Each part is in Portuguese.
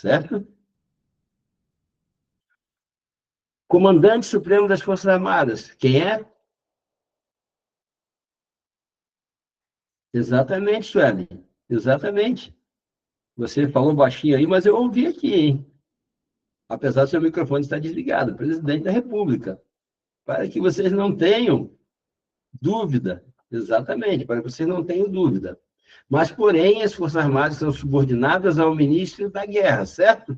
certo? Comandante Supremo das Forças Armadas, quem é? Exatamente, Sueli. Exatamente. Você falou baixinho aí, mas eu ouvi aqui, hein? Apesar do seu microfone estar desligado, presidente da República. Para que vocês não tenham dúvida. Exatamente, para que vocês não tenham dúvida. Mas, porém, as Forças Armadas são subordinadas ao ministro da Guerra, certo?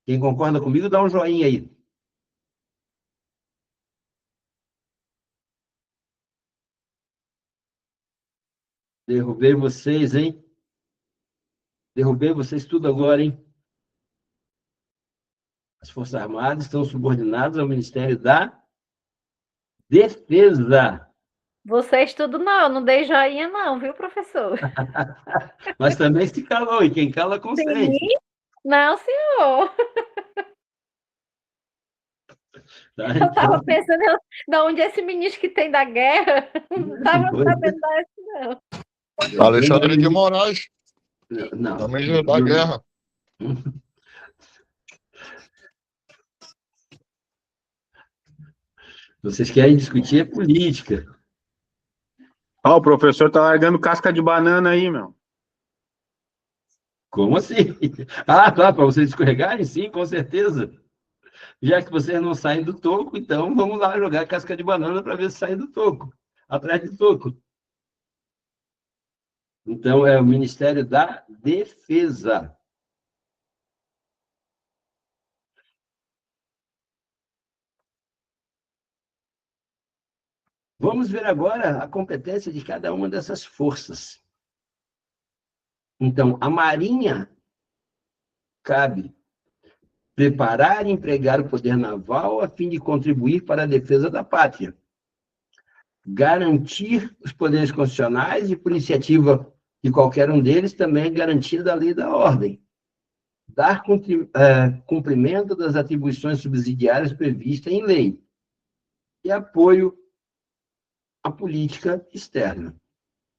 Quem concorda comigo, dá um joinha aí. Derrubei vocês, hein? Derrubei vocês tudo agora, hein? As Forças Armadas estão subordinadas ao Ministério da Defesa. Vocês tudo não, eu não dei joinha não, viu, professor? Mas também se calou, e quem cala Sim, consente. não, senhor. Tá? Eu Então, estava pensando de onde esse ministro que tem da guerra, não estava sabendo dessa, não. Alexandre de Moraes, Não. também da guerra. Vocês querem discutir a política. Ó, o professor tá largando casca de banana aí, meu. Como assim? Ah, tá, para vocês escorregarem? Sim, com certeza. Já que vocês não saem do toco, então vamos lá jogar casca de banana para ver se saem do toco, atrás do toco. Então, é o Ministério da Defesa. Vamos ver agora a competência de cada uma dessas forças. Então, a Marinha cabe preparar e empregar o poder naval a fim de contribuir para a defesa da pátria. Garantir os poderes constitucionais e, por iniciativa de qualquer um deles, também garantia da lei e da ordem. Dar cumprimento das atribuições subsidiárias previstas em lei. E apoio à política externa.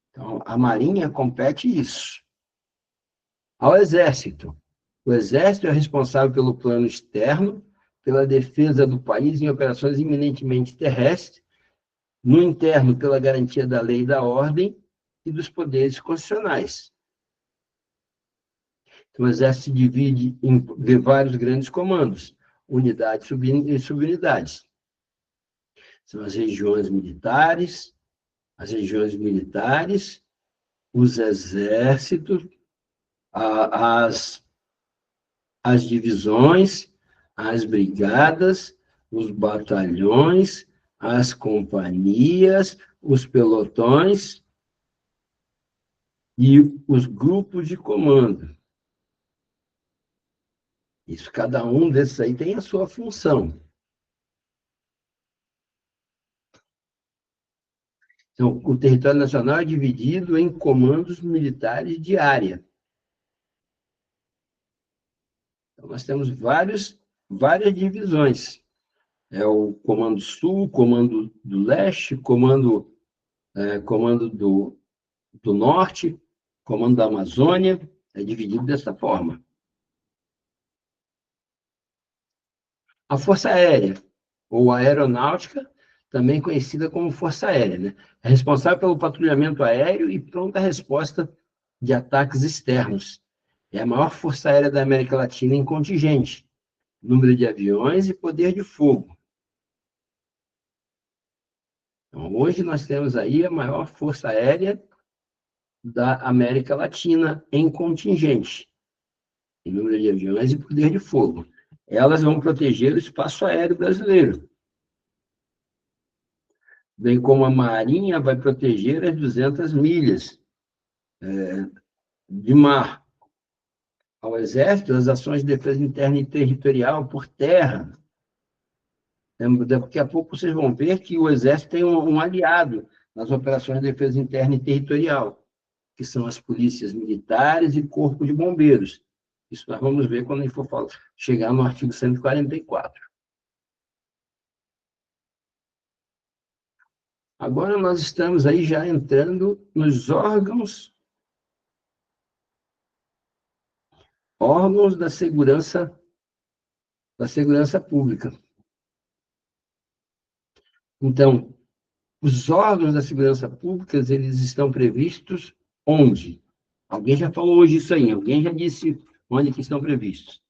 Então, a Marinha compete isso. Ao Exército. O Exército é responsável pelo plano externo, pela defesa do país em operações eminentemente terrestres, no interno, pela garantia da lei e da ordem e dos poderes constitucionais. Então, o Exército se divide em vários grandes comandos, unidades e subunidades. São as regiões militares, os exércitos, as divisões, as brigadas, os batalhões, as companhias, os pelotões e os grupos de comando. Isso, cada um desses aí tem a sua função. Então, o território nacional é dividido em comandos militares de área. Então, nós temos várias divisões. É o Comando Sul, Comando do Leste, Comando do Norte, Comando da Amazônia, é dividido dessa forma. A Força Aérea, ou Aeronáutica, também conhecida como Força Aérea, né? É responsável pelo patrulhamento aéreo e pronta resposta de ataques externos. É a maior força aérea da América Latina em contingente, número de aviões e poder de fogo. Então, hoje nós temos aí a maior força aérea da América Latina em contingente, em número de aviões e poder de fogo. Elas vão proteger o espaço aéreo brasileiro, bem como a Marinha vai proteger as 200 milhas de mar. Ao Exército, as ações de defesa interna e territorial por terra. Daqui a pouco vocês vão ver que o Exército tem um aliado nas operações de defesa interna e territorial, que são as polícias militares e corpo de bombeiros. Isso nós vamos ver quando a gente for chegar no artigo 144. Agora nós estamos aí já entrando nos órgãos órgãos da segurança pública. Então, os órgãos da segurança pública, eles estão previstos onde? Alguém já falou hoje isso aí, alguém já disse onde que estão previstos.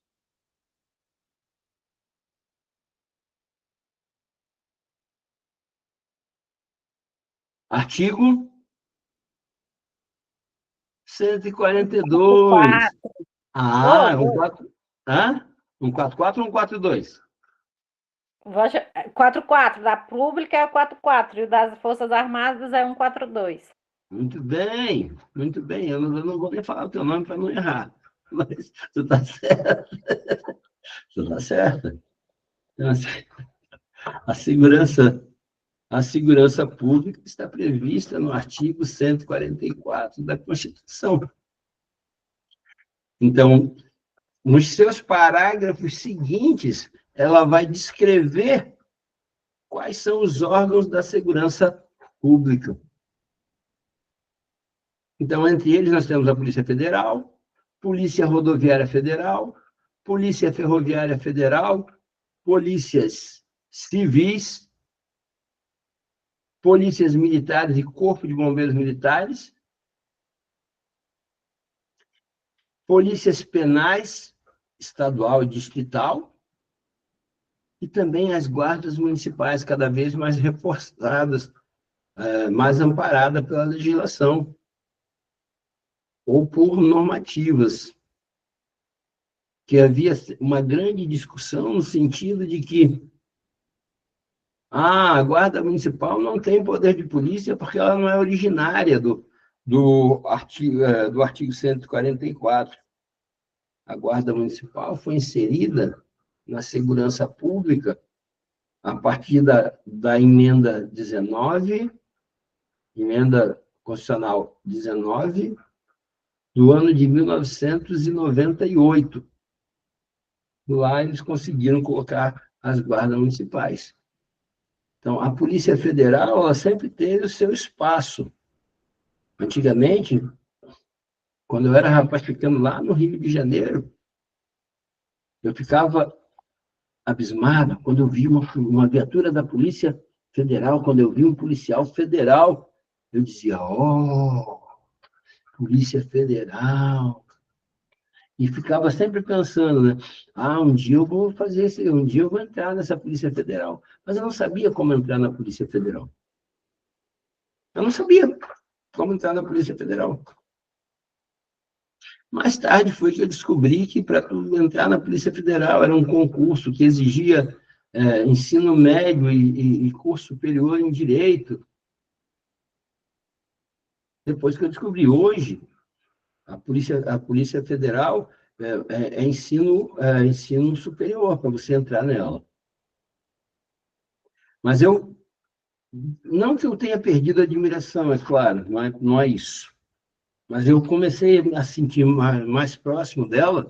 Artigo 142. Ah, Oh, 144 ou 142? 44, da pública é o 44, e o das Forças Armadas é 142. Muito bem, muito bem. Eu não vou nem falar o teu nome para não errar. Mas tu está certo. Tu está certo. Então, a segurança pública está prevista no artigo 144 da Constituição. Então, nos seus parágrafos seguintes, ela vai descrever quais são os órgãos da segurança pública. Então, entre eles, nós temos a Polícia Federal, Polícia Rodoviária Federal, Polícia Ferroviária Federal, polícias civis, polícias militares e Corpo de Bombeiros Militares, polícias penais, estadual e distrital, e também as guardas municipais, cada vez mais reforçadas, mais amparadas pela legislação, ou por normativas, que havia uma grande discussão no sentido de que a guarda municipal não tem poder de polícia porque ela não é originária do artigo 144. A guarda municipal foi inserida na segurança pública a partir da emenda 19, emenda constitucional 19, do ano de 1998. Lá eles conseguiram colocar as guardas municipais. Então, a Polícia Federal, ela sempre teve o seu espaço. Antigamente, quando eu era rapaz ficando lá no Rio de Janeiro, eu ficava abismado quando eu vi uma viatura da Polícia Federal, quando eu vi um policial federal, eu dizia, Polícia Federal. E ficava sempre pensando, né? Um dia eu vou fazer isso, um dia eu vou entrar nessa Polícia Federal. Mas eu não sabia como entrar na Polícia Federal. Eu não sabia como entrar na Polícia Federal. Mais tarde foi que eu descobri que para entrar na Polícia Federal era um concurso que exigia ensino médio e curso superior em Direito. Depois que eu descobri, hoje, a Polícia Federal é ensino superior para você entrar nela. Mas não que eu tenha perdido a admiração, é claro, não é isso. Mas eu comecei a sentir mais próximo dela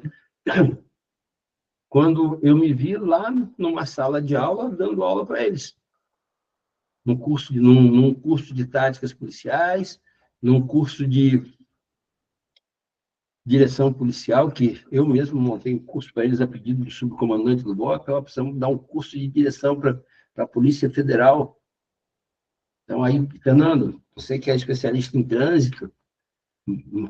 quando eu me vi lá numa sala de aula, dando aula para eles. Num curso de táticas policiais, num curso de direção policial, que eu mesmo montei um curso para eles a pedido do subcomandante do bloco. Ela precisamos dar um curso de direção para a Polícia Federal. Então, aí, Fernando, você que é especialista em trânsito,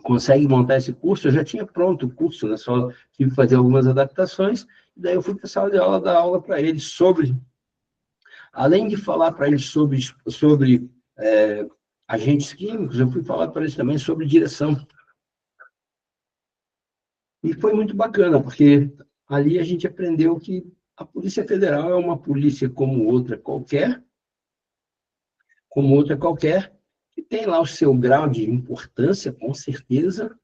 consegue montar esse curso? Eu já tinha pronto o curso, né? Só tive que fazer algumas adaptações, e daí eu fui para a sala de aula dar aula para eles sobre, além de falar para eles sobre agentes químicos, eu fui falar para eles também sobre direção. E foi muito bacana, porque ali a gente aprendeu que a Polícia Federal é uma polícia como outra qualquer, que tem lá o seu grau de importância, com certeza,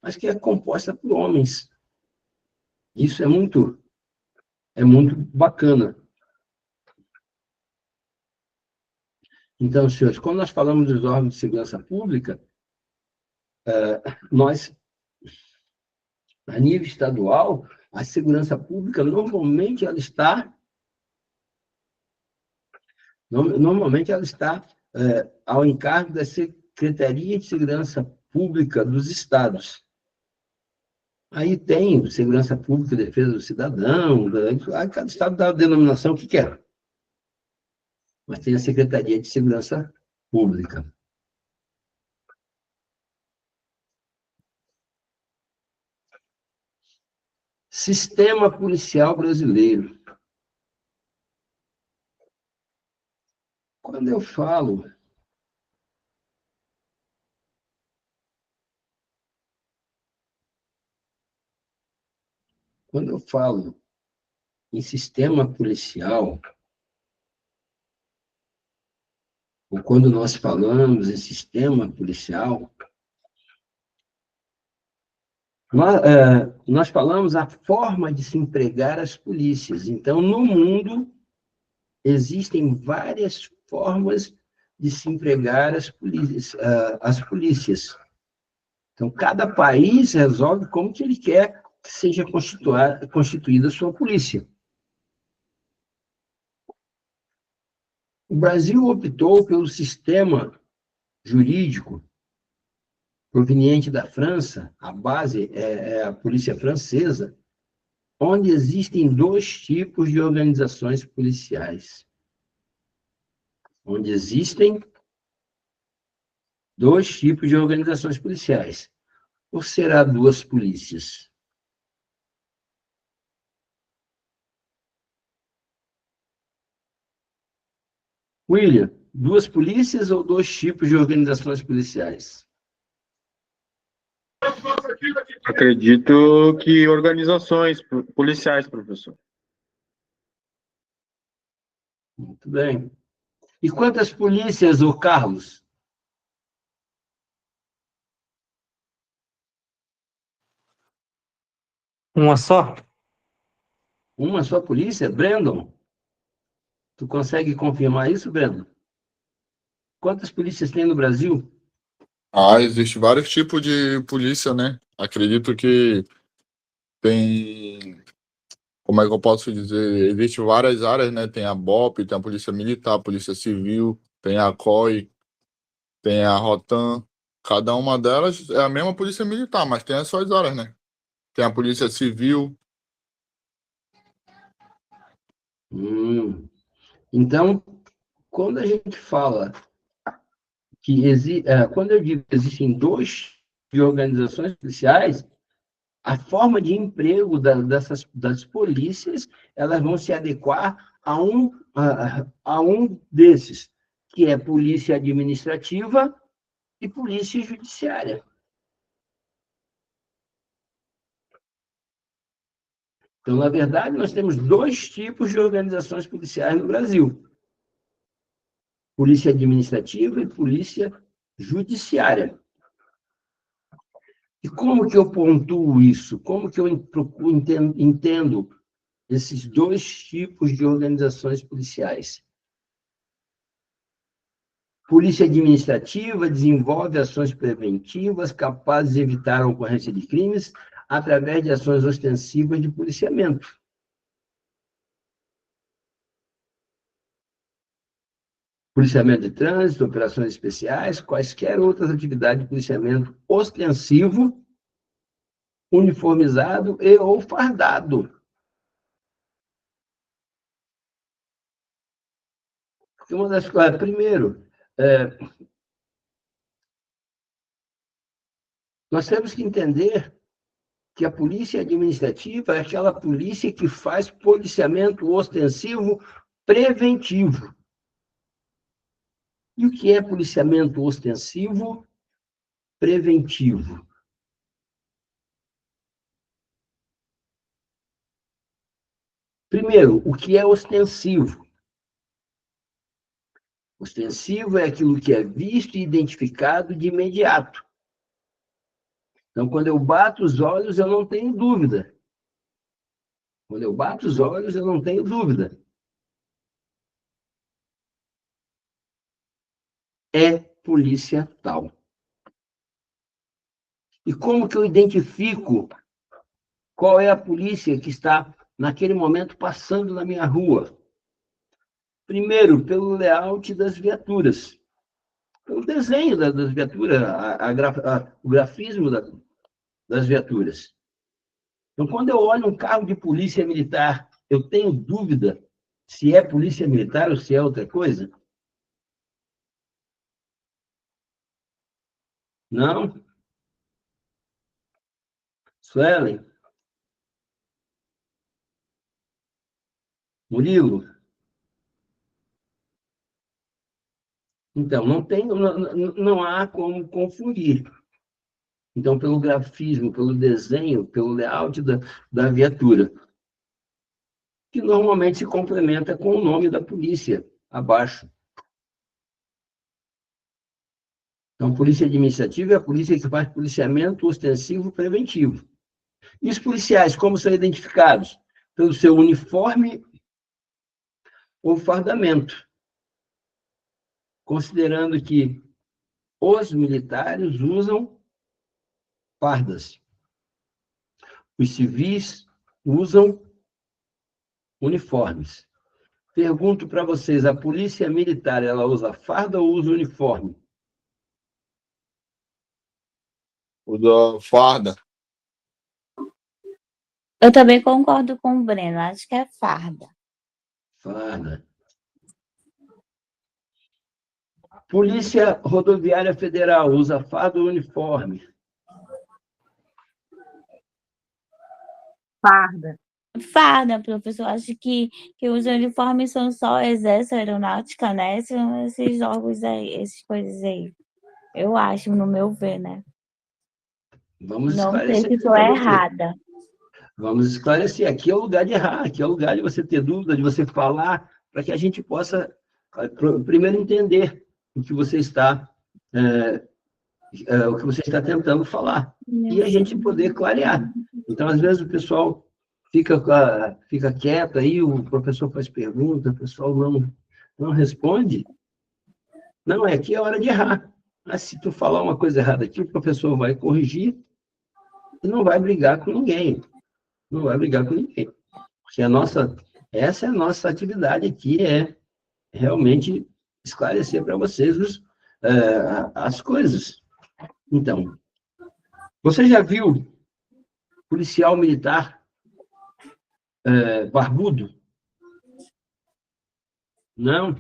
mas que é composta por homens. Isso é muito bacana. Então, senhores, quando nós falamos dos órgãos de segurança pública, nós, a nível estadual, a segurança pública, normalmente ela está ao encargo da Secretaria de Segurança Pública dos Estados. Aí tem segurança pública, defesa do cidadão, aí cada estado dá a denominação que quer. Mas tem a Secretaria de Segurança Pública. Sistema policial brasileiro. Quando eu falo em sistema policial, ou quando nós falamos em sistema policial, nós falamos a forma de se empregar as polícias. Então, no mundo, existem várias formas de se empregar as polícias. Então, cada país resolve como que ele quer que seja constituída a sua polícia. O Brasil optou pelo sistema jurídico proveniente da França, a base é a polícia francesa, onde existem dois tipos de organizações policiais. Onde existem dois tipos de organizações policiais. Ou será duas polícias? William, duas polícias ou dois tipos de organizações policiais? Acredito que organizações policiais, professor. Muito bem. E quantas polícias, ô Carlos? Uma só? Uma só polícia? Brandon, tu consegue confirmar isso, Brandon? Quantas polícias tem no Brasil? Existe vários tipos de polícia, né? Acredito que tem, como é que eu posso dizer? Existem várias áreas, né? Tem a BOP, tem a Polícia Militar, a Polícia Civil, tem a COI, tem a Rotan. Cada uma delas é a mesma Polícia Militar, mas tem as suas áreas, né? Tem a Polícia Civil. Então, quando a gente fala quando eu digo que existem dois de organizações policiais, a forma de emprego das polícias, elas vão se adequar a um desses, que é polícia administrativa e polícia judiciária. Então, na verdade, nós temos dois tipos de organizações policiais no Brasil: polícia administrativa e polícia judiciária. E como que eu pontuo isso? Como que eu entendo esses dois tipos de organizações policiais? Polícia administrativa desenvolve ações preventivas capazes de evitar a ocorrência de crimes através de ações ostensivas de policiamento. Policiamento de trânsito, operações especiais, quaisquer outras atividades de policiamento ostensivo, uniformizado e ou fardado. Uma das coisas, primeiro, nós temos que entender que a polícia administrativa é aquela polícia que faz policiamento ostensivo preventivo. E o que é policiamento ostensivo preventivo? Primeiro, o que é ostensivo? Ostensivo é aquilo que é visto e identificado de imediato. Então, quando eu bato os olhos, eu não tenho dúvida. Quando eu bato os olhos, eu não tenho dúvida. É polícia tal. E como que eu identifico qual é a polícia que está, naquele momento, passando na minha rua? Primeiro, pelo layout das viaturas. Pelo desenho das viaturas, o grafismo das viaturas. Então, quando eu olho um carro de polícia militar, eu tenho dúvida se é polícia militar ou se é outra coisa? Não? Suelen? Murilo? Então, não há como confundir. Então, pelo grafismo, pelo desenho, pelo layout da viatura, que normalmente se complementa com o nome da polícia abaixo. Então, polícia administrativa é a polícia que faz policiamento ostensivo preventivo. E os policiais, como são identificados? Pelo seu uniforme ou fardamento, considerando que os militares usam fardas, os civis usam uniformes. Pergunto para vocês, a polícia militar, ela usa farda ou usa uniforme? Usa farda. Eu também concordo com o Breno, acho que é farda. Farda. Polícia Rodoviária Federal usa farda ou uniforme? Farda. Farda, professor, acho que os uniformes são só Exército, Aeronáutica, né? São esses órgãos aí, essas coisas aí. Eu acho, no meu ver, né? Vamos Não sei esclarecer se estou para você. errada. Vamos esclarecer. Aqui é o lugar de errar, aqui é o lugar de você ter dúvida, de você falar, para que a gente possa, primeiro, entender o que você está, o que você está tentando falar. E a gente poder clarear. Então, às vezes, o pessoal fica quieto aí, o professor faz pergunta, o pessoal não responde. Não, aqui é hora de errar. Mas se tu falar uma coisa errada aqui, o professor vai corrigir e não vai brigar com ninguém. Não vai brigar com ninguém. Porque essa é a nossa atividade aqui, é realmente esclarecer para vocês as coisas. Então, você já viu policial militar barbudo? Não?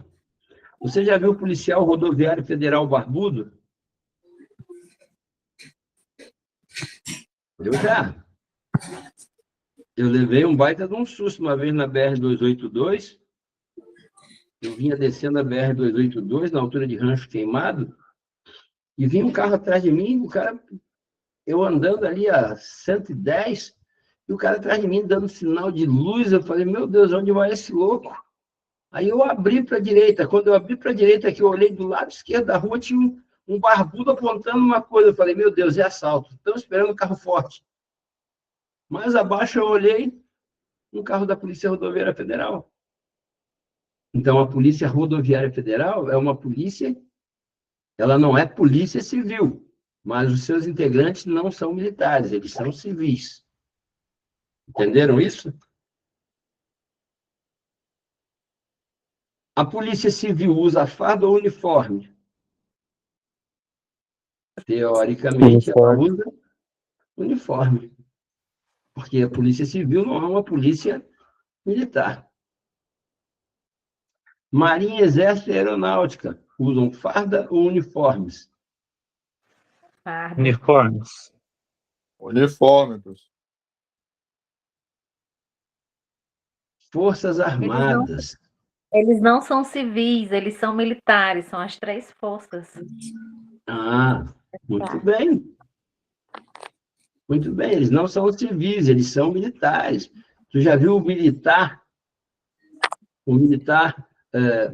Você já viu policial rodoviário federal barbudo? Eu já. Eu levei um baita de um susto uma vez na BR-282. Eu vinha descendo a BR-282, na altura de Rancho Queimado, e vinha um carro atrás de mim, eu andando ali a 110, e o cara atrás de mim dando sinal de luz. Eu falei, meu Deus, onde vai esse louco? Aí eu abri para a direita. Quando eu abri para a direita, que eu olhei do lado esquerdo da rua, tinha um barbudo apontando uma coisa. Eu falei, meu Deus, é assalto. Estão esperando um carro forte. Mais abaixo eu olhei, um carro da Polícia Rodoviária Federal. Então, a Polícia Rodoviária Federal é uma polícia, ela não é polícia civil, mas os seus integrantes não são militares, eles são civis. Entenderam isso? A Polícia Civil usa farda ou uniforme? Teoricamente, ela usa uniforme. Porque a Polícia Civil não é uma polícia militar. Marinha, Exército e Aeronáutica usam farda ou uniformes? Farda. Uniformes. Uniforme, professor. Forças Armadas. Eles não são civis, eles são militares, são as 3 forças. Ah, muito bem. Muito bem, eles não são civis, eles são militares. Tu já viu o militar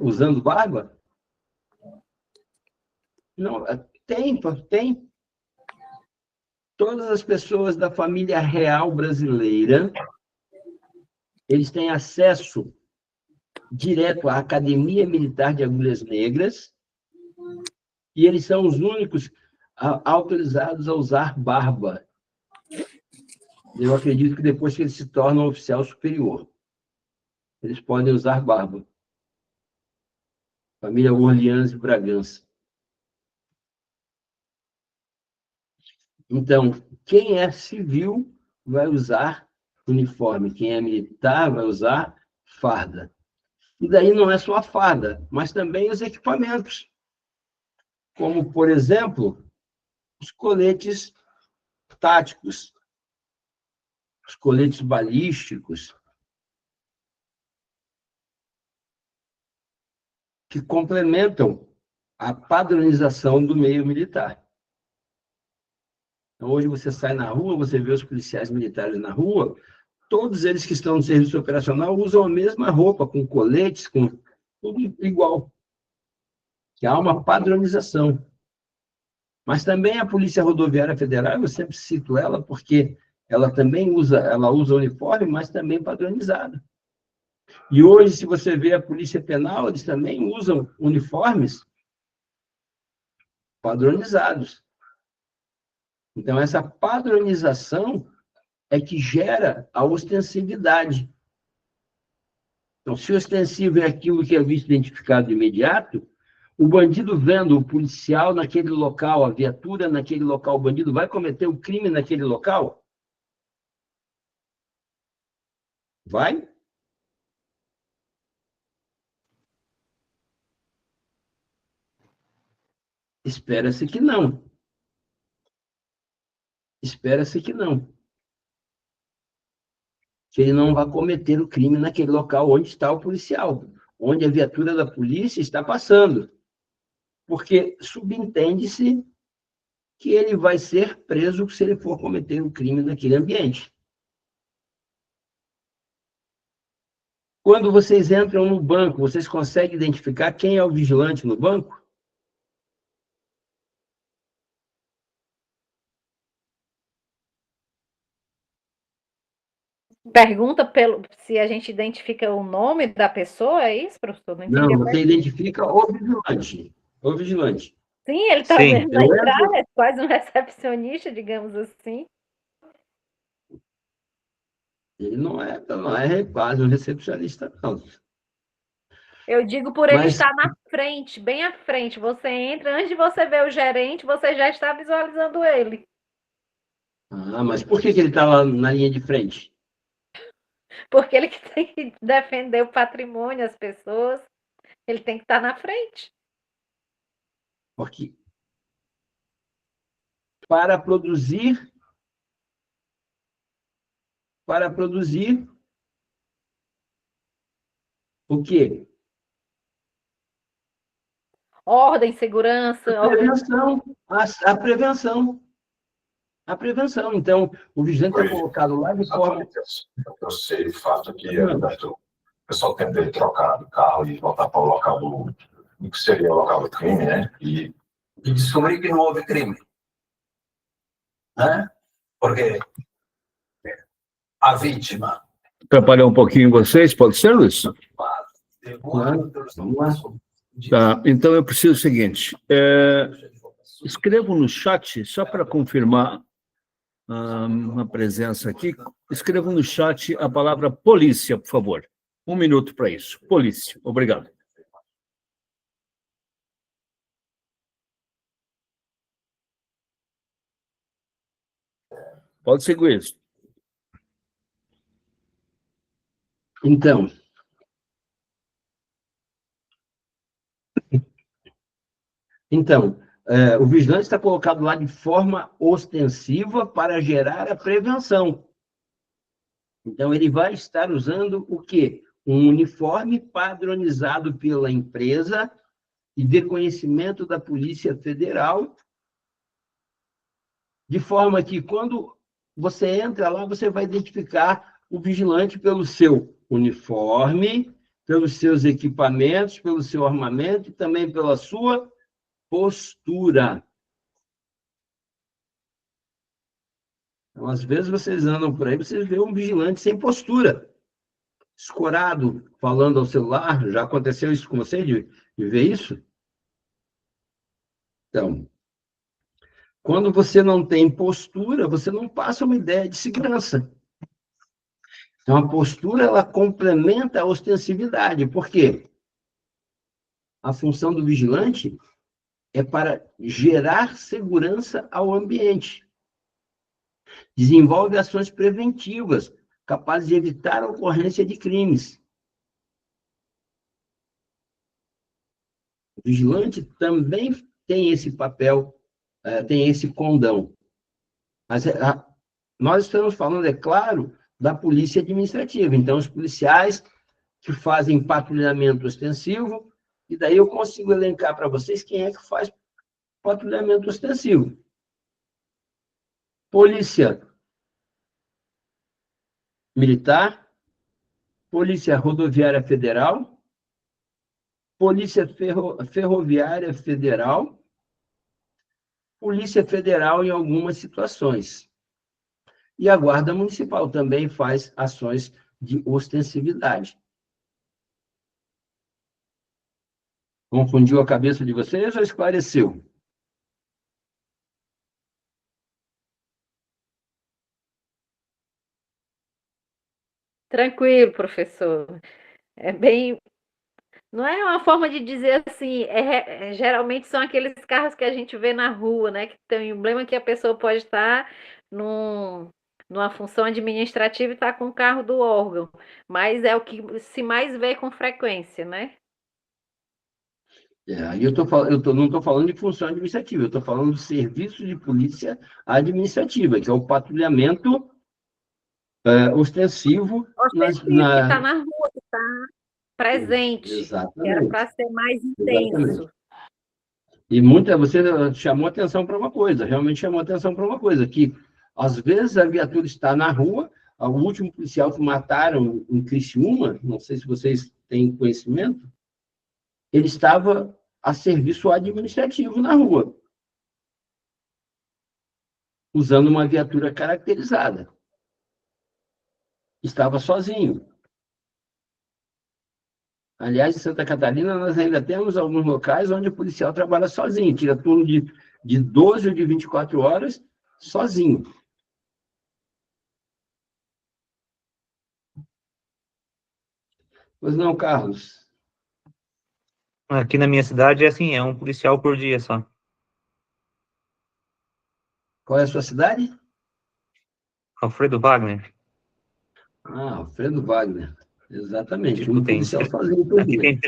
usando barba? Não, tem. Todas as pessoas da família real brasileira, eles têm acesso direto à Academia Militar de Agulhas Negras, e eles são os únicos autorizados a usar barba. Eu acredito que depois que eles se tornam oficial superior, eles podem usar barba. Família Orleans e Bragança. Então, quem é civil vai usar uniforme. Quem é militar vai usar farda. E daí não é só a farda, mas também os equipamentos, como, por exemplo, os coletes táticos, os coletes balísticos, que complementam a padronização do meio militar. Então, hoje você sai na rua, você vê os policiais militares na rua, todos eles que estão no serviço operacional usam a mesma roupa, com coletes, com tudo igual. Que há uma padronização. Mas também a Polícia Rodoviária Federal, eu sempre cito ela, porque ela também usa uniforme, mas também padronizado. E hoje, se você vê a Polícia Penal, eles também usam uniformes padronizados. Então, essa padronização é que gera a ostensividade. Então, se o ostensivo é aquilo que é visto identificado de imediato, o bandido vendo o policial naquele local, a viatura naquele local, o bandido vai cometer o crime naquele local? Vai? Espera-se que não. Espera-se que não. Que ele não vai cometer o crime naquele local onde está o policial, onde a viatura da polícia está passando. Porque subentende-se que ele vai ser preso se ele for cometer um crime naquele ambiente. Quando vocês entram no banco, vocês conseguem identificar quem é o vigilante no banco? Pergunta se a gente identifica o nome da pessoa, é isso, professor? Não entendi. Não, você identifica o vigilante. O vigilante. Sim, ele está Sim, vendo na entrada, é quase um recepcionista, digamos assim. Ele não é quase um recepcionista, não. Eu digo por ele Mas- estar na frente, bem à frente. Você entra, antes de você ver o gerente, você já está visualizando ele. Mas por que ele está lá na linha de frente? Porque ele que tem que defender o patrimônio, as pessoas. Ele tem que estar na frente. Porque para produzir o quê? Ordem, segurança, A prevenção. A prevenção. Então, o vigilante é colocado lá de forma... Eu sei o fato que o pessoal tem de trocar de carro e voltar para o local do que seria o local do crime, né? E descobrir que não houve crime. Né? Porque a vítima... Atrapalhar um pouquinho vocês, pode ser, Luiz? Claro, vamos lá. Tá, então eu preciso o seguinte, escrevam no chat, só para confirmar uma presença aqui, escrevam no chat a palavra polícia, por favor. 1 minuto para isso. Polícia, obrigado. Pode seguir isso. Então, o vigilante está colocado lá de forma ostensiva para gerar a prevenção. Então, ele vai estar usando o quê? Um uniforme padronizado pela empresa e de conhecimento da Polícia Federal, de forma que, quando você entra lá, você vai identificar o vigilante pelo seu uniforme, pelos seus equipamentos, pelo seu armamento e também pela sua postura. Então, às vezes, vocês andam por aí, vocês veem um vigilante sem postura, escorado, falando ao celular. Já aconteceu isso com você, de ver isso? Então, quando você não tem postura, você não passa uma ideia de segurança. Então, a postura, ela complementa a ostensividade. Por quê? A função do vigilante é para gerar segurança ao ambiente. Desenvolve ações preventivas capazes de evitar a ocorrência de crimes. O vigilante também tem esse papel, tem esse condão. Mas nós estamos falando, é claro, da polícia administrativa. Então, os policiais que fazem patrulhamento ostensivo, e daí eu consigo elencar para vocês quem é que faz patrulhamento ostensivo. Polícia Militar, Polícia Rodoviária Federal, Polícia Ferroviária Federal, Polícia Federal em algumas situações. E a Guarda Municipal também faz ações de ostensividade. Confundiu a cabeça de vocês ou esclareceu? Tranquilo, professor. É bem. Não é uma forma de dizer assim, geralmente são aqueles carros que a gente vê na rua, né? Que tem um emblema que a pessoa pode estar numa função administrativa e estar com o carro do órgão. Mas é o que se mais vê com frequência, né? Aí não estou falando de função administrativa, eu estou falando do serviço de polícia administrativa, que é o patrulhamento ostensivo. Ostensivo, que está na rua, que está presente. Exatamente. Que era para ser mais intenso. Exatamente. E você chamou atenção para uma coisa, realmente chamou atenção para uma coisa, que às vezes a viatura está na rua, o último policial que mataram em Criciúma, não sei se vocês têm conhecimento, ele estava a serviço administrativo na rua, usando uma viatura caracterizada. Estava sozinho. Aliás, em Santa Catarina, nós ainda temos alguns locais onde o policial trabalha sozinho, tira turno de 12 ou de 24 horas, sozinho. Pois não, Carlos? Aqui na minha cidade é assim, é um policial por dia só. Qual é a sua cidade? Alfredo Wagner. Ah, Alfredo Wagner. Exatamente. Tipo, Um policial sozinho por aqui dia.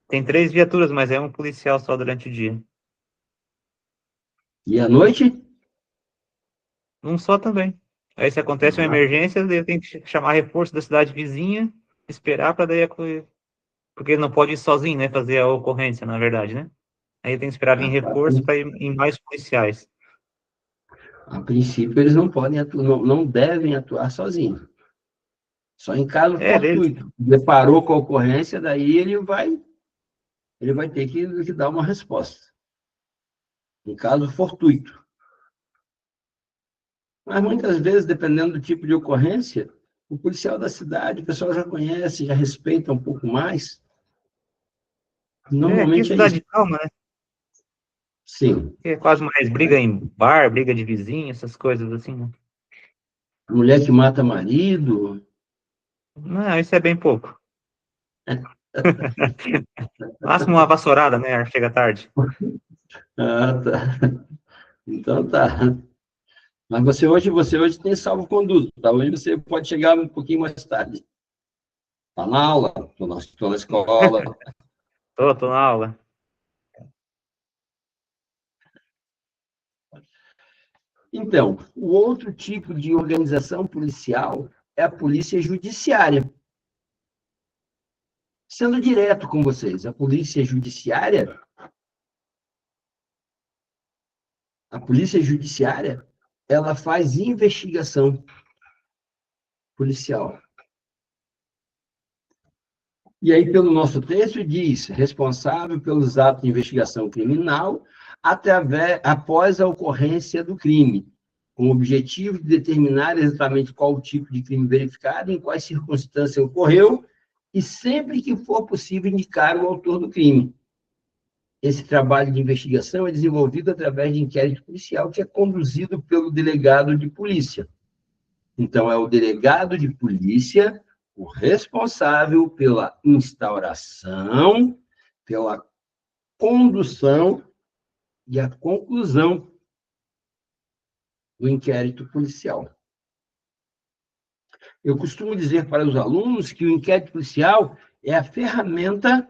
tem três viaturas, mas é um policial só durante o dia. E à noite? Um só também. Aí se acontece uma emergência, eu tenho que chamar reforço da cidade vizinha, esperar para daí porque ele não pode ir sozinho, né, fazer a ocorrência, na verdade, né? Aí tem que esperar vir reforço para ir em mais policiais. A princípio, eles não podem não devem atuar sozinhos. Só em caso fortuito. Deparou com a ocorrência, daí ele vai ter que dar uma resposta. Em caso fortuito. Mas muitas vezes, dependendo do tipo de ocorrência, o policial da cidade, o pessoal já conhece, já respeita um pouco mais. Normalmente aqui é cidade calma, né? Sim. É quase mais briga em bar, briga de vizinho, essas coisas assim, né? Mulher que mata marido. Não, isso é bem pouco. Máximo uma vassourada, né? Chega tarde. Ah, tá. Então tá. Mas você hoje tem salvo-conduto, tá? Hoje você pode chegar um pouquinho mais tarde. Tá na aula? Tô na escola. Tô na aula. Então, o outro tipo de organização policial é a polícia judiciária. Sendo direto com vocês, a polícia judiciária, ela faz investigação policial. E aí, pelo nosso texto, diz, responsável pelos atos de investigação criminal após a ocorrência do crime, com o objetivo de determinar exatamente qual o tipo de crime verificado, em quais circunstâncias ocorreu, e sempre que for possível indicar o autor do crime. Esse trabalho de investigação é desenvolvido através de inquérito policial que é conduzido pelo delegado de polícia. Então, é o delegado de polícia o responsável pela instauração, pela condução e a conclusão do inquérito policial. Eu costumo dizer para os alunos que o inquérito policial é a ferramenta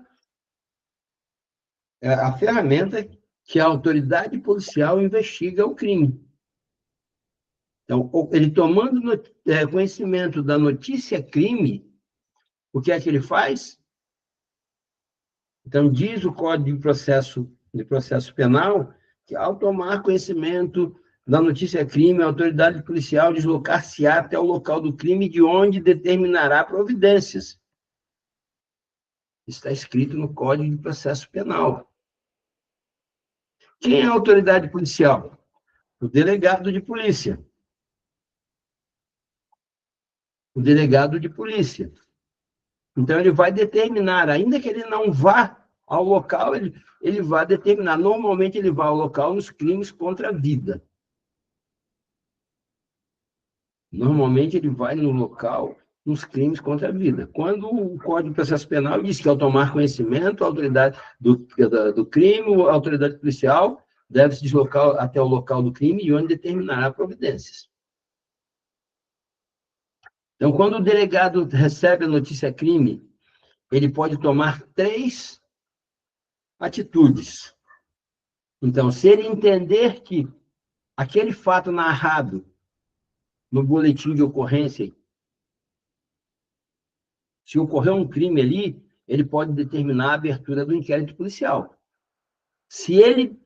que a autoridade policial investiga o crime. Então, ele tomando conhecimento da notícia crime, o que é que ele faz? Então, diz o Código de Processo Penal que, ao tomar conhecimento da notícia crime, a autoridade policial deslocar-se-á até o local do crime, de onde determinará providências. Está escrito no Código de Processo Penal. Quem é a autoridade policial? O delegado de polícia. O delegado de polícia. Então, ele vai determinar, ainda que ele não vá ao local, ele vai determinar. Normalmente, ele vai ao local nos crimes contra a vida. Normalmente, ele vai no local nos crimes contra a vida. Quando o Código de Processo Penal diz que, ao tomar conhecimento, a autoridade do crime, a autoridade policial deve se deslocar até o local do crime e onde determinará providências. Então, quando o delegado recebe a notícia crime, ele pode tomar 3 atitudes. Então, se ele entender que aquele fato narrado no boletim de ocorrência, se ocorreu um crime ali, ele pode determinar a abertura do inquérito policial. Se ele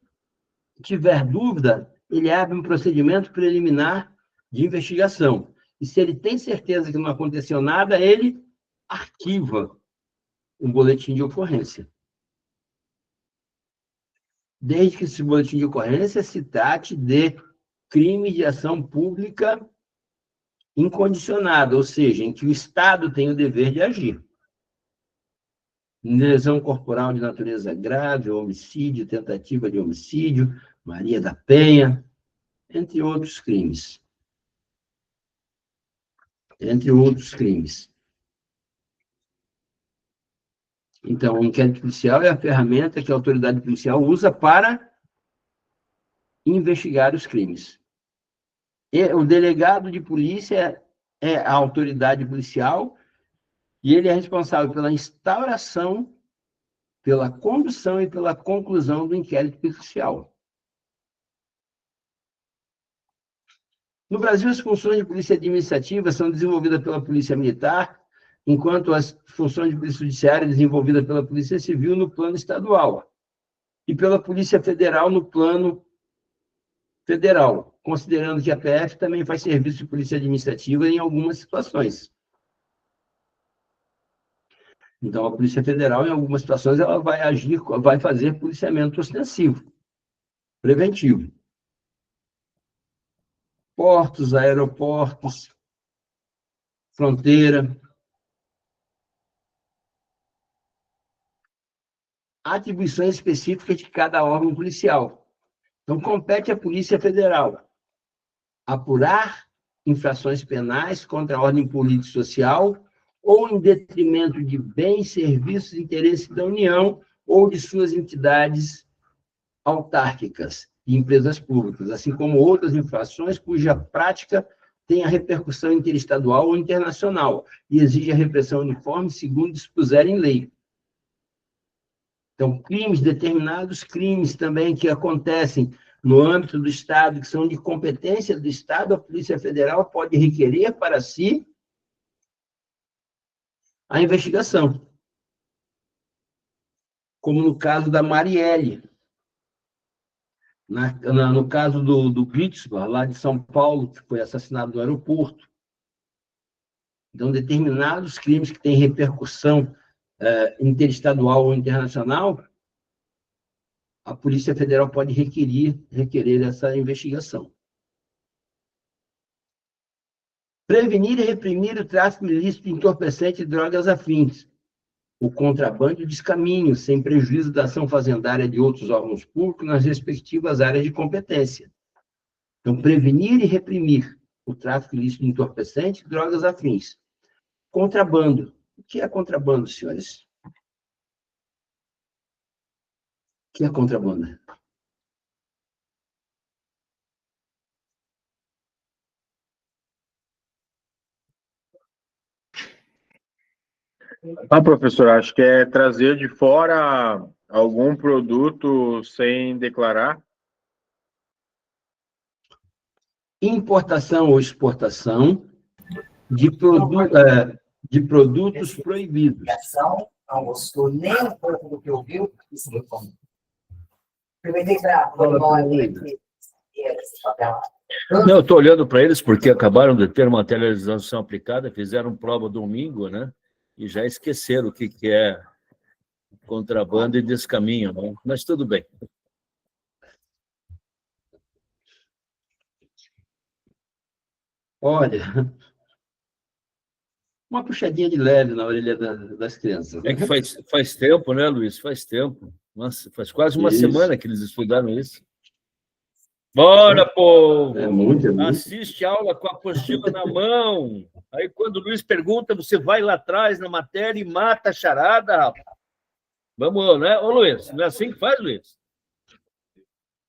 tiver dúvida, ele abre um procedimento preliminar de investigação. E se ele tem certeza que não aconteceu nada, ele arquiva um boletim de ocorrência. Desde que esse boletim de ocorrência se trate de crime de ação pública incondicionada, ou seja, em que o Estado tem o dever de agir. Lesão corporal de natureza grave, homicídio, tentativa de homicídio, Maria da Penha, entre outros crimes. Entre outros crimes. Então, o inquérito policial é a ferramenta que a autoridade policial usa para investigar os crimes. E o delegado de polícia é a autoridade policial e ele é responsável pela instauração, pela condução e pela conclusão do inquérito policial. No Brasil, as funções de polícia administrativa são desenvolvidas pela Polícia Militar, enquanto as funções de polícia judiciária desenvolvidas pela Polícia Civil no plano estadual e pela Polícia Federal no plano federal, considerando que a PF também faz serviço de polícia administrativa em algumas situações. Então, a Polícia Federal, em algumas situações, ela vai agir, vai fazer policiamento ostensivo, preventivo. Portos, aeroportos, fronteira. Atribuições específicas de cada órgão policial. Então, compete à Polícia Federal apurar infrações penais contra a ordem política e social ou em detrimento de bens, serviços e interesses da União ou de suas entidades autárquicas e empresas públicas, assim como outras infrações cuja prática tenha repercussão interestadual ou internacional e exige a repressão uniforme segundo dispuser em lei. Então, determinados crimes também que acontecem no âmbito do Estado, que são de competência do Estado, a Polícia Federal pode requerer para si a investigação. Como no caso da Marielle. No caso do Gritzbar, lá de São Paulo, que foi assassinado no aeroporto. Então, determinados crimes que têm repercussão interestadual ou internacional, a Polícia Federal pode requerer essa investigação. Prevenir e reprimir o tráfico ilícito de entorpecentes e drogas afins, o contrabando e descaminho, sem prejuízo da ação fazendária de outros órgãos públicos nas respectivas áreas de competência. Então, prevenir e reprimir o tráfico ilícito de entorpecentes e drogas afins. Contrabando. O que é contrabando, senhores? O que é contrabando? Professor, acho que é trazer de fora algum produto sem declarar. Importação ou exportação de, de produtos proibidos. Não gostou nem um pouco do que ouviu, isso me conta. Não, eu estou olhando para eles porque acabaram de ter uma materialização aplicada, fizeram prova domingo, né? E já esqueceram o que é contrabando e descaminho, né? Mas tudo bem. Olha, uma puxadinha de leve na orelha das crianças. É que faz tempo, né, Luiz? Faz tempo. Nossa, faz quase uma semana que eles estudaram isso. Bora, povo! É muito. Assiste a aula com a apostila na mão. Aí, quando o Luiz pergunta, você vai lá atrás na matéria e mata a charada, rapaz. Vamos, né? Ô, Luiz, não é assim que faz, Luiz?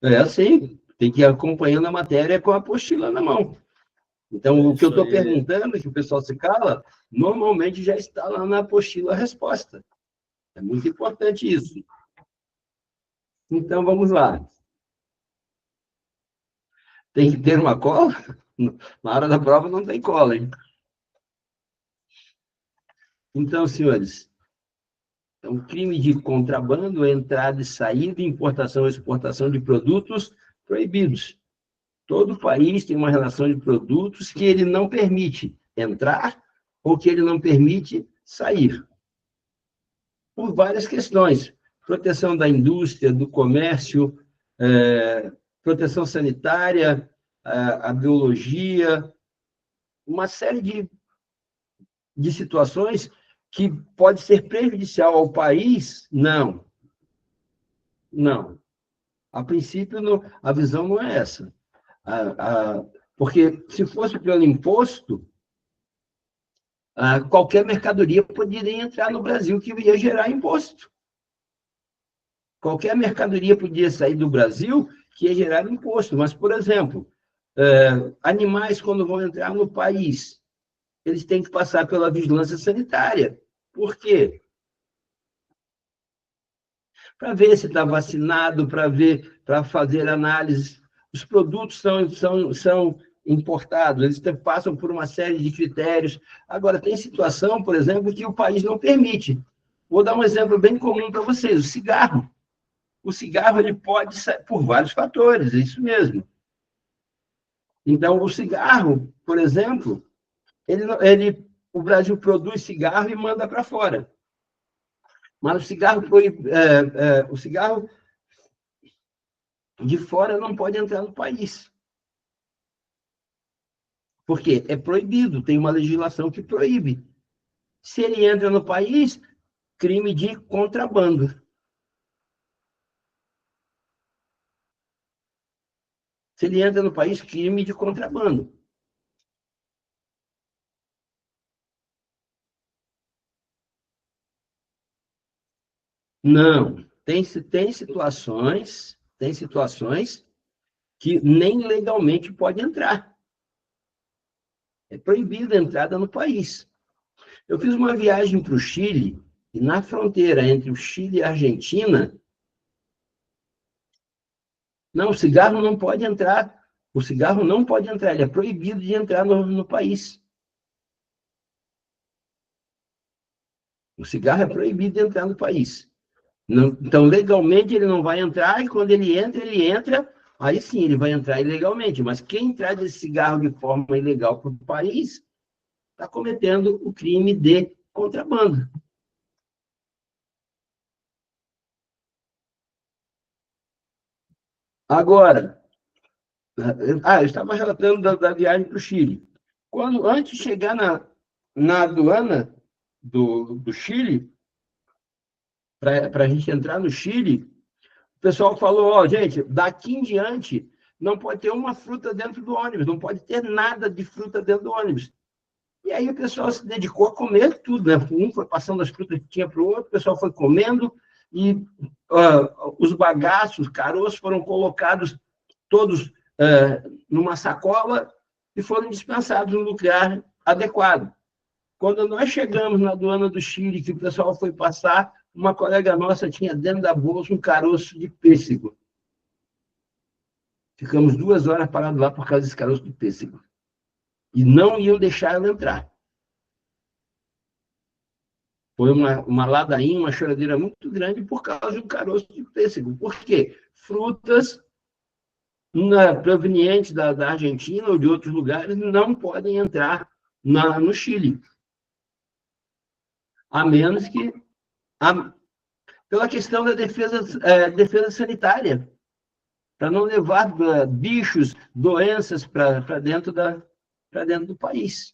É assim. Tem que ir acompanhando a matéria com a apostila na mão. Então, o que eu estou perguntando, que o pessoal se cala, normalmente já está lá na apostila a resposta. É muito importante isso. Então, vamos lá. Tem que ter uma cola? Na hora da prova não tem cola, hein? Então, senhores, é um crime de contrabando, entrada e saída, importação e exportação de produtos proibidos. Todo país tem uma relação de produtos que ele não permite entrar ou que ele não permite sair. Por várias questões. Proteção da indústria, do comércio, proteção sanitária, a biologia, uma série de situações que pode ser prejudicial ao país? Não. Não. A princípio, a visão não é essa. Porque se fosse pelo imposto, qualquer mercadoria poderia entrar no Brasil que ia gerar imposto. Qualquer mercadoria podia sair do Brasil que ia gerar imposto. Mas, por exemplo, animais, quando vão entrar no país, eles têm que passar pela vigilância sanitária. Por quê? Para ver se está vacinado, para fazer análises. Os produtos são importados, eles passam por uma série de critérios. Agora, tem situação, por exemplo, que o país não permite. Vou dar um exemplo bem comum para vocês, o cigarro. O cigarro ele pode sair por vários fatores, é isso mesmo. Então, o cigarro, por exemplo, o Brasil produz cigarro e manda para fora. Mas o cigarro de fora não pode entrar no país. Por quê? É proibido, tem uma legislação que proíbe. Se ele entra no país, crime de contrabando. Se ele entra no país, crime de contrabando. Não, tem situações que nem legalmente pode entrar. É proibida a entrada no país. Eu fiz uma viagem para o Chile, e na fronteira entre o Chile e a Argentina, não, o cigarro não pode entrar. O cigarro não pode entrar, ele é proibido de entrar no país. O cigarro é proibido de entrar no país. Não, então, legalmente, ele não vai entrar, e quando ele entra, aí sim, ele vai entrar ilegalmente. Mas quem entrar desse cigarro de forma ilegal para o país está cometendo o crime de contrabando. Agora, eu estava relatando da viagem para o Chile. Antes de chegar na aduana do Chile, para a gente entrar no Chile, o pessoal falou, gente, daqui em diante não pode ter uma fruta dentro do ônibus, não pode ter nada de fruta dentro do ônibus. E aí o pessoal se dedicou a comer tudo, né? Um foi passando as frutas que tinha para o outro, o pessoal foi comendo, e os bagaços, caroços foram colocados todos numa sacola e foram dispensados no lugar adequado. Quando nós chegamos na aduana do Chile, que o pessoal foi passar, uma colega nossa tinha dentro da bolsa um caroço de pêssego. Ficamos 2 horas parados lá por causa desse caroço de pêssego. E não iam deixar ela entrar. Foi uma ladainha, uma choradeira muito grande por causa de um caroço de pêssego. Por quê? Frutas provenientes da Argentina ou de outros lugares não podem entrar no Chile. A menos que... pela questão da defesa sanitária, para não levar bichos, doenças para dentro do país.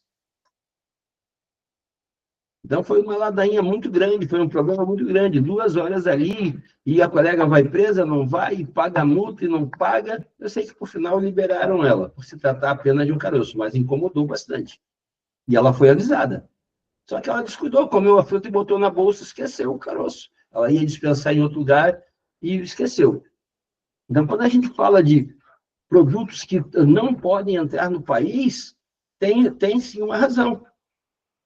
Então, foi uma ladainha muito grande, foi um problema muito grande. 2 horas ali, e a colega vai presa, não vai, paga multa e não paga. Eu sei que, por final, liberaram ela, por se tratar apenas de um caroço, mas incomodou bastante. E ela foi avisada. Só que ela descuidou, comeu a fruta e botou na bolsa, esqueceu o caroço. Ela ia dispensar em outro lugar e esqueceu. Então, quando a gente fala de produtos que não podem entrar no país, tem sim uma razão.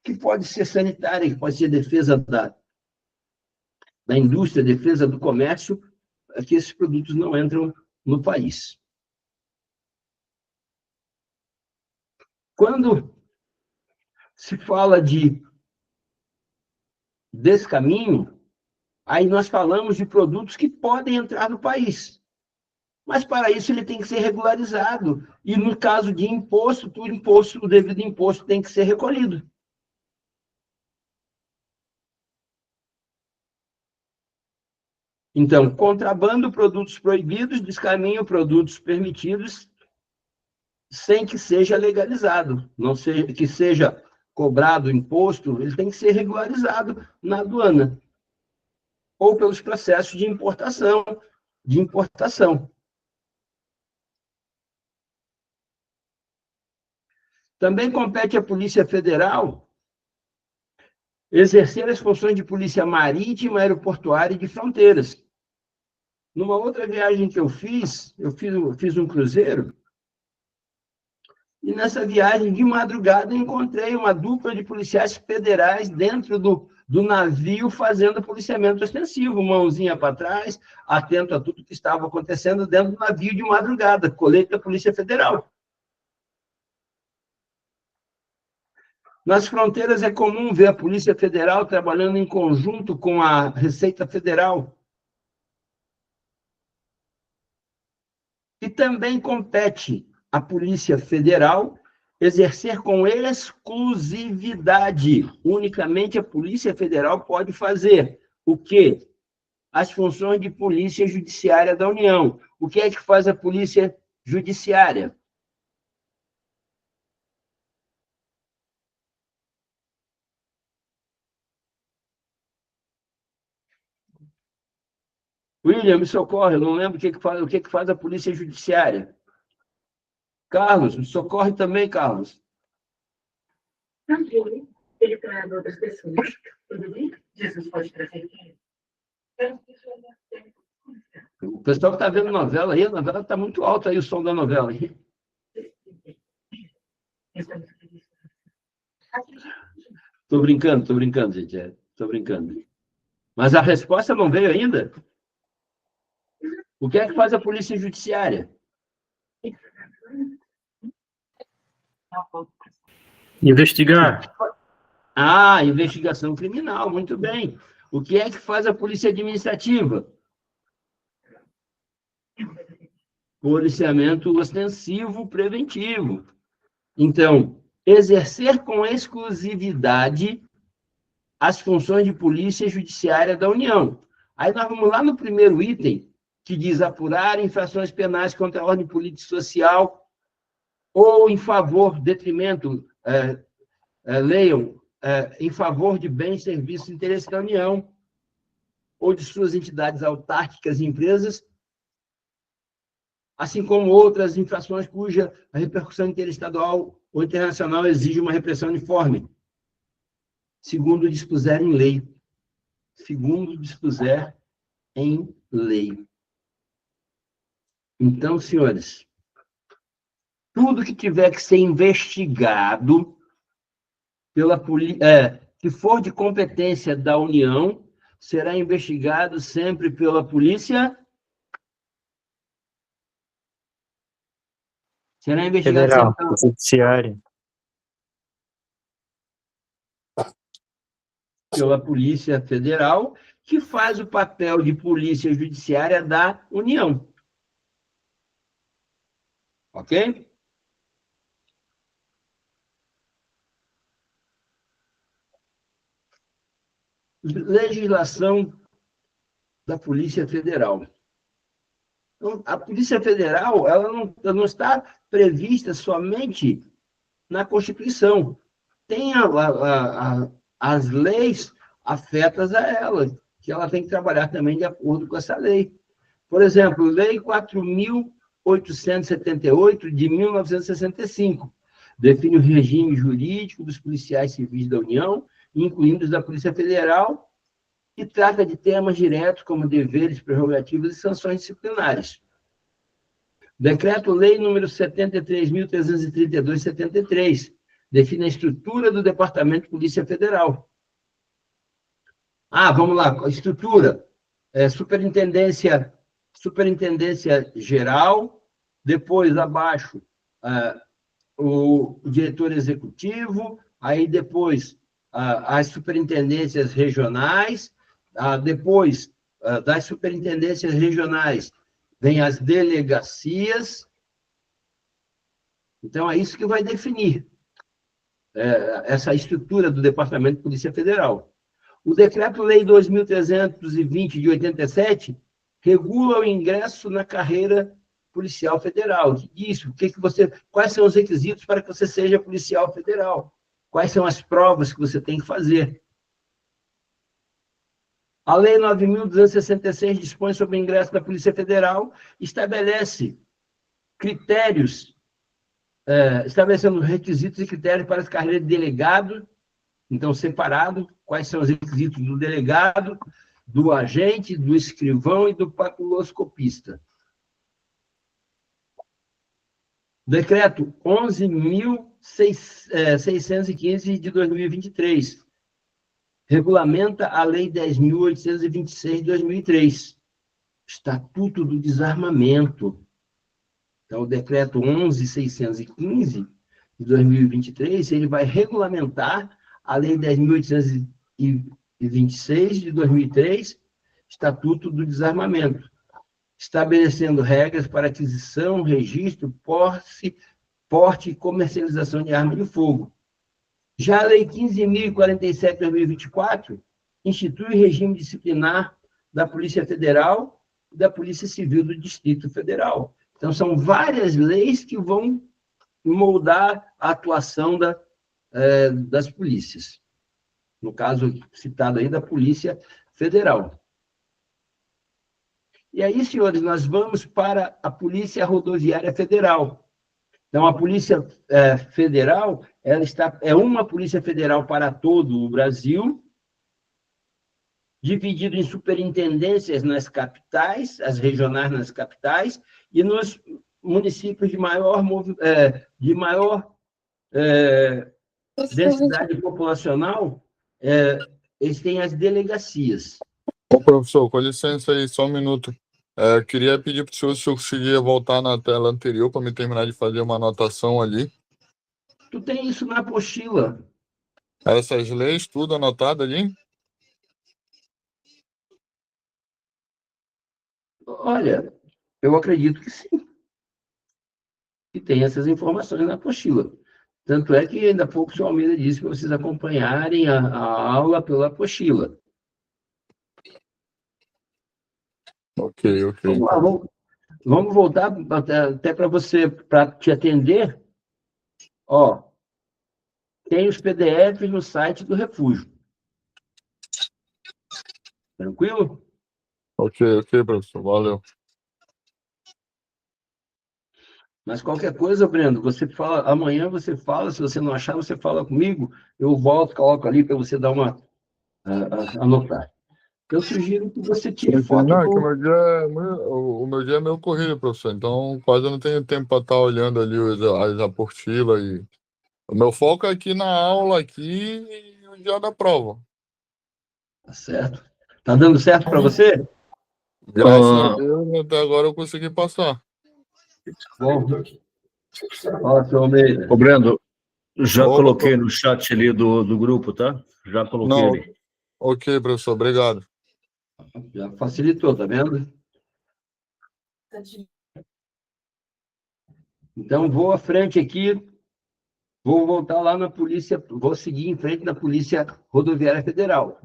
Que pode ser sanitária, que pode ser defesa da indústria, defesa do comércio, que esses produtos não entram no país. Quando se fala de descaminho, aí nós falamos de produtos que podem entrar no país. Mas, para isso, ele tem que ser regularizado. E, no caso de imposto, o devido imposto tem que ser recolhido. Então, contrabando, produtos proibidos, descaminho, produtos permitidos, sem que seja legalizado, não seja, que seja cobrado imposto, ele tem que ser regularizado na aduana, ou pelos processos de importação. Também compete à Polícia Federal exercer as funções de polícia marítima, aeroportuária e de fronteiras. Numa outra viagem que eu fiz um cruzeiro, e nessa viagem, de madrugada, encontrei uma dupla de policiais federais dentro do navio fazendo policiamento ostensivo, mãozinha para trás, atento a tudo que estava acontecendo dentro do navio de madrugada, colete da Polícia Federal. Nas fronteiras é comum ver a Polícia Federal trabalhando em conjunto com a Receita Federal. E também compete à Polícia Federal exercer com exclusividade. Unicamente a Polícia Federal pode fazer o quê? As funções de Polícia Judiciária da União. O que é que faz a Polícia Judiciária? William, me socorre, eu não lembro o que faz a Polícia Judiciária. Carlos, me socorre também, Carlos. Ele traz outras pessoas. Tudo bem? Jesus pode trazer quem? O pessoal que está vendo novela aí, a novela está muito alta aí, o som da novela aí. Estou brincando, gente. Estou brincando. Mas a resposta não veio ainda? O que é que faz a Polícia Judiciária? Investigar. Ah, investigação criminal, muito bem. O que é que faz a Polícia Administrativa? Policiamento ostensivo preventivo. Então, exercer com exclusividade as funções de Polícia Judiciária da União. Aí nós vamos lá no primeiro item, que diz apurar infrações penais contra a ordem política e social ou em favor, detrimento, leiam, em favor de bens, serviços e interesses da União ou de suas entidades autárquicas e empresas, assim como outras infrações cuja a repercussão interestadual ou internacional exige uma repressão uniforme, segundo dispuser em lei. Segundo dispuser em lei. Então, senhores, tudo que tiver que ser investigado que for de competência da União, será investigado sempre pela Polícia Será investigado Federal, sempre Judiciário. pela Polícia Federal, que faz o papel de polícia judiciária da União. Ok? Legislação da Polícia Federal. Então, a Polícia Federal ela não está prevista somente na Constituição. Tem as leis afetas a ela, que ela tem que trabalhar também de acordo com essa lei. Por exemplo, Lei 4.878, de 1965, define o regime jurídico dos policiais civis da União, incluindo os da Polícia Federal, e trata de temas diretos como deveres, prerrogativas e sanções disciplinares. Decreto-Lei número 73.332/73, define a estrutura do Departamento de Polícia Federal. Vamos lá, a estrutura. Superintendência geral, depois, abaixo, o diretor executivo, aí depois as superintendências regionais, depois das superintendências regionais vem as delegacias. Então, é isso que vai definir essa estrutura do Departamento de Polícia Federal. O Decreto-Lei 2.320, de 87, regula o ingresso na carreira policial federal. Diz quais são os requisitos para que você seja policial federal, quais são as provas que você tem que fazer. A Lei 9.266 dispõe sobre o ingresso da Polícia Federal, estabelece critérios, estabelecendo requisitos e critérios para as carreiras de delegado, então, separado, quais são os requisitos do delegado, do agente, do escrivão e do papiloscopista. Decreto 11.615 de 2023. Regulamenta a Lei 10.826 de 2003. Estatuto do Desarmamento. Então, o Decreto 11.615 de 2023, ele vai regulamentar a Lei 10.826 de 2003, Estatuto do Desarmamento, estabelecendo regras para aquisição, registro, porte e comercialização de arma de fogo. Já a Lei 15.047 de 2024 institui o regime disciplinar da Polícia Federal e da Polícia Civil do Distrito Federal. Então, são várias leis que vão moldar a atuação das polícias. No caso citado aí, da Polícia Federal. E aí, senhores, nós vamos para a Polícia Rodoviária Federal. Então, a Polícia Federal, é uma Polícia Federal para todo o Brasil, dividido em superintendências nas capitais, as regionais nas capitais, e nos municípios de maior densidade populacional, eles têm as delegacias. Ô, professor, com licença aí, só um minuto. Queria pedir para o senhor se eu conseguia voltar na tela anterior para me terminar de fazer uma anotação ali. Tu tem isso na apostila. Essas leis, tudo anotado ali? Olha, eu acredito que sim. Que tem essas informações na apostila. Tanto é que ainda há pouco o senhor Almeida disse para vocês acompanharem a aula pela apostila. Ok. Vamos voltar até para você, para te atender. Tem os PDFs no site do Refúgio. Tranquilo? Ok, professor. Valeu. Mas qualquer coisa, Breno, você fala, amanhã você fala, se você não achar, você fala comigo, eu volto, coloco ali para você dar uma anotar. Eu sugiro que você tire foto. Não, é que o meu dia é meio corrido, professor, então quase eu não tenho tempo para estar olhando ali as apostilas e O meu foco é aqui na aula aqui e o dia da prova. Tá certo? Tá dando certo para você? Graças a Deus, até agora eu consegui passar. Bom. Ó, seu Almeida. Ô, Brando, já Opa, coloquei no chat ali do grupo, tá? Já coloquei Não, ali. ok, professor, obrigado. Já facilitou, tá vendo? Então, vou à frente aqui, vou voltar lá na polícia, vou seguir em frente na Polícia Rodoviária Federal.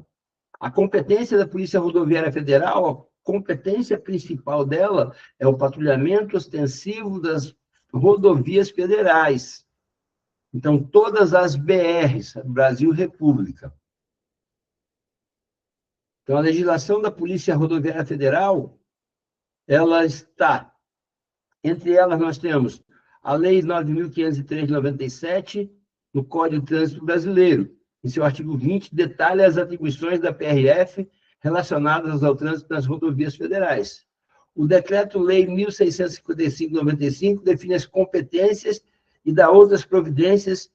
A competência da Polícia Rodoviária Federal, a competência principal dela é o patrulhamento ostensivo das rodovias federais. Então, todas as BRs, Brasil República. Então, a legislação da Polícia Rodoviária Federal, ela está, entre elas nós temos a Lei 9.503 de 97, no Código de Trânsito Brasileiro. Em seu artigo 20, detalha as atribuições da PRF relacionadas ao trânsito nas rodovias federais. O Decreto-Lei 1.655 de 95 define as competências e dá outras providências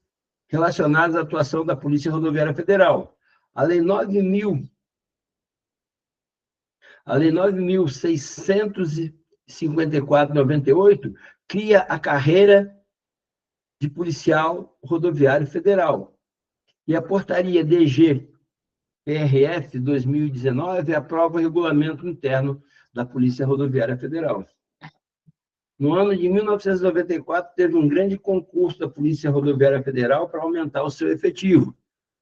relacionadas à atuação da Polícia Rodoviária Federal. A Lei 9.654 de 98 cria a carreira de policial rodoviário federal. E a portaria DG-PRF 2019 aprova o regulamento interno da Polícia Rodoviária Federal. No ano de 1994, teve um grande concurso da Polícia Rodoviária Federal para aumentar o seu efetivo.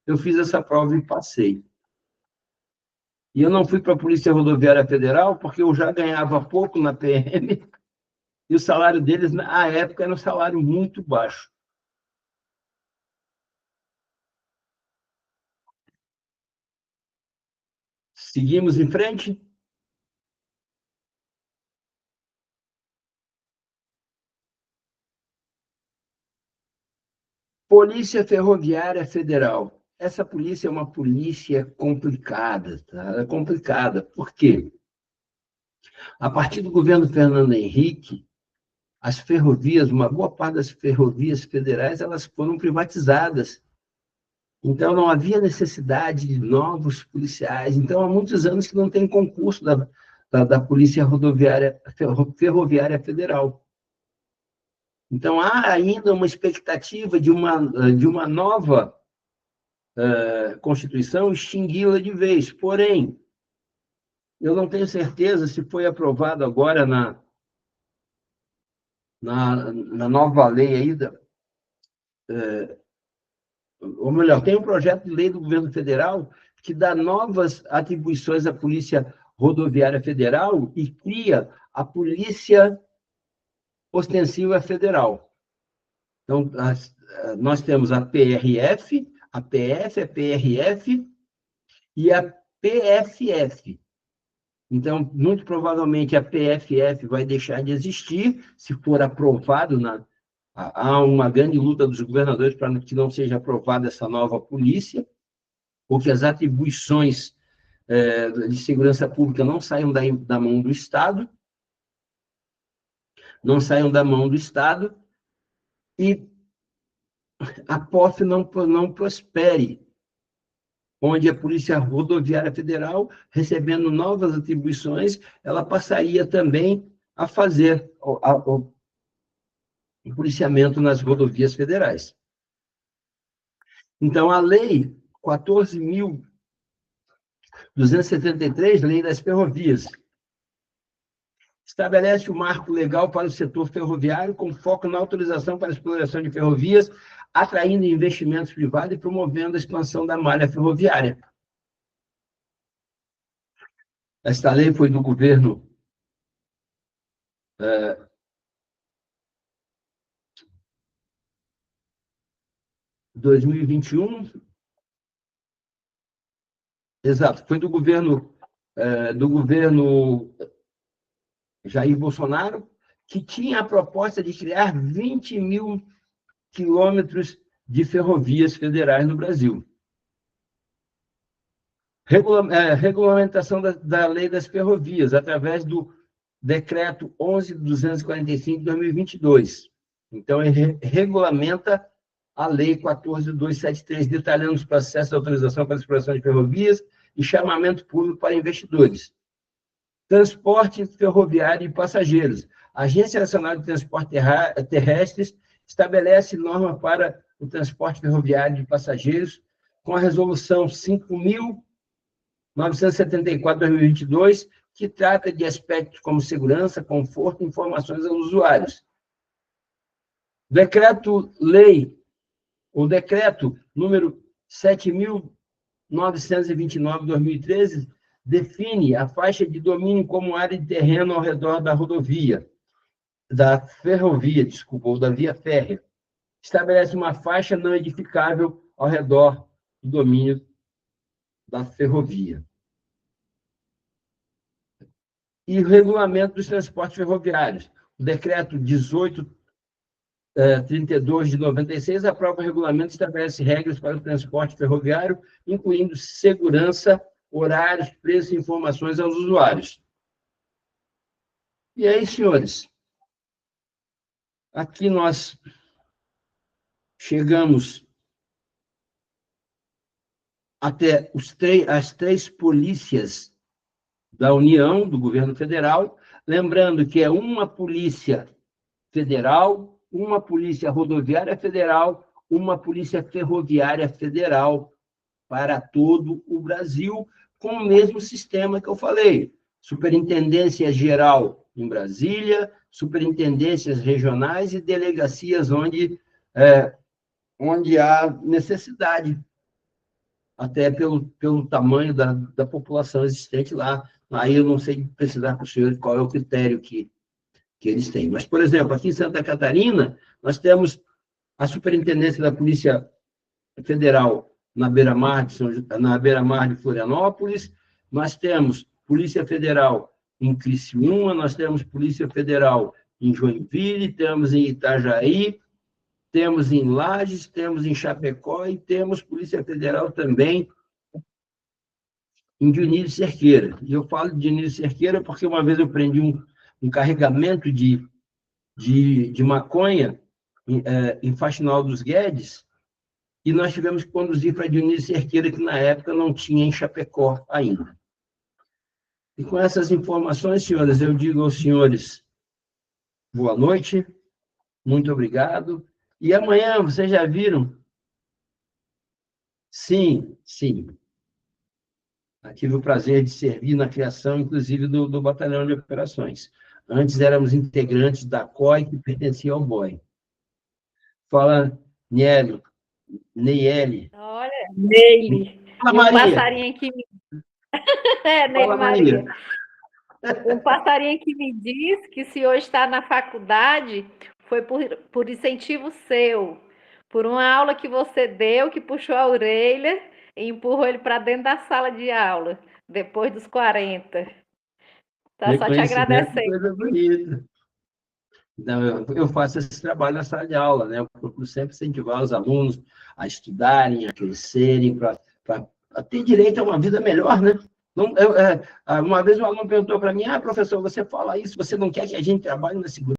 Eu fiz essa prova e passei. E eu não fui para a Polícia Rodoviária Federal porque eu já ganhava pouco na PM e o salário deles, na época, era um salário muito baixo. Seguimos em frente. Polícia Ferroviária Federal. Essa polícia é uma polícia complicada, tá? Ela é complicada. Por quê? A partir do governo Fernando Henrique, as ferrovias, uma boa parte das ferrovias federais, elas foram privatizadas. Então, não havia necessidade de novos policiais. Então, há muitos anos que não tem concurso da Polícia Ferroviária Federal. Então, há ainda uma expectativa de uma nova Constituição extingui-la de vez. Porém, eu não tenho certeza se foi aprovado agora na nova lei aí, ou melhor, tem um projeto de lei do governo federal que dá novas atribuições à Polícia Rodoviária Federal e cria a Polícia Ostensiva Federal. Então, nós temos a PRF, a PF, a PRF e a PFF. Então, muito provavelmente, a PFF vai deixar de existir, se for aprovado. Há uma grande luta dos governadores para que não seja aprovada essa nova polícia, ou que as atribuições de segurança pública não saiam da mão do Estado, e a POF não prospere, onde a Polícia Rodoviária Federal, recebendo novas atribuições, ela passaria também a fazer o policiamento nas rodovias federais. Então, a Lei 14.273, Lei das Ferrovias, estabelece o marco legal para o setor ferroviário, com foco na autorização para a exploração de ferrovias, atraindo investimentos privados e promovendo a expansão da malha ferroviária. Esta lei foi do governo 2021. Exato, foi do governo Jair Bolsonaro, que tinha a proposta de criar 20.000 quilômetros de ferrovias federais no Brasil. Regulamentação da Lei das Ferrovias, através do Decreto 11.245 de 2022. Então, ele regulamenta a Lei 14.273, detalhando os processos de autorização para a exploração de ferrovias e chamamento público para investidores. Transporte ferroviário e passageiros. A Agência Nacional de Transporte Terrestres estabelece norma para o transporte ferroviário de passageiros com a Resolução 5.974/2022, que trata de aspectos como segurança, conforto e informações aos usuários. O decreto número 7.929/2013 define a faixa de domínio como área de terreno ao redor da ou da via férrea. Estabelece uma faixa não edificável ao redor do domínio da ferrovia. E o regulamento dos transportes ferroviários. O decreto 18.32/96 aprova o regulamento e estabelece regras para o transporte ferroviário, incluindo segurança, horários, preços e informações aos usuários. E aí, senhores, aqui nós chegamos até as três polícias da União, do governo federal, lembrando que é uma polícia federal, uma polícia rodoviária federal, uma polícia ferroviária federal para todo o Brasil, com o mesmo sistema que eu falei. Superintendência geral em Brasília, superintendências regionais e delegacias onde há necessidade, até pelo tamanho da população existente lá. Aí eu não sei precisar para os senhores qual é o critério que eles têm. Mas, por exemplo, aqui em Santa Catarina, nós temos a Superintendência da Polícia Federal na beira-mar de Florianópolis, nós temos Polícia Federal em Criciúma, nós temos Polícia Federal em Joinville, temos em Itajaí, temos em Lages, temos em Chapecó e temos Polícia Federal também em Dionísio Cerqueira. E eu falo de Dionísio Cerqueira porque uma vez eu prendi um carregamento de maconha em Faxinal dos Guedes, e nós tivemos que conduzir para Dionísio Cerqueira, que na época não tinha em Chapecó ainda. E com essas informações, senhoras, eu digo aos senhores boa noite, muito obrigado. E amanhã, vocês já viram? Sim. Tive o prazer de servir na criação, inclusive, do Batalhão de Operações. Antes éramos integrantes da COI, que pertencia ao BOI. Fala, Nélio. Neyeli. Olha, Neile. Fala, Um Maria. passarinho aqui. Neile Fala, Maria. Maria. Um passarinho que me diz que se hoje está na faculdade foi por incentivo seu, por uma aula que você deu, que puxou a orelha e empurrou ele para dentro da sala de aula, depois dos 40. Tá só te agradecendo. Coisa bonita. Então, eu faço esse trabalho na sala de aula, né? Eu procuro sempre incentivar os alunos a estudarem, a crescerem, para ter direito a uma vida melhor, né? Não, uma vez um aluno perguntou para mim, professor, você fala isso, você não quer que a gente trabalhe na segurança?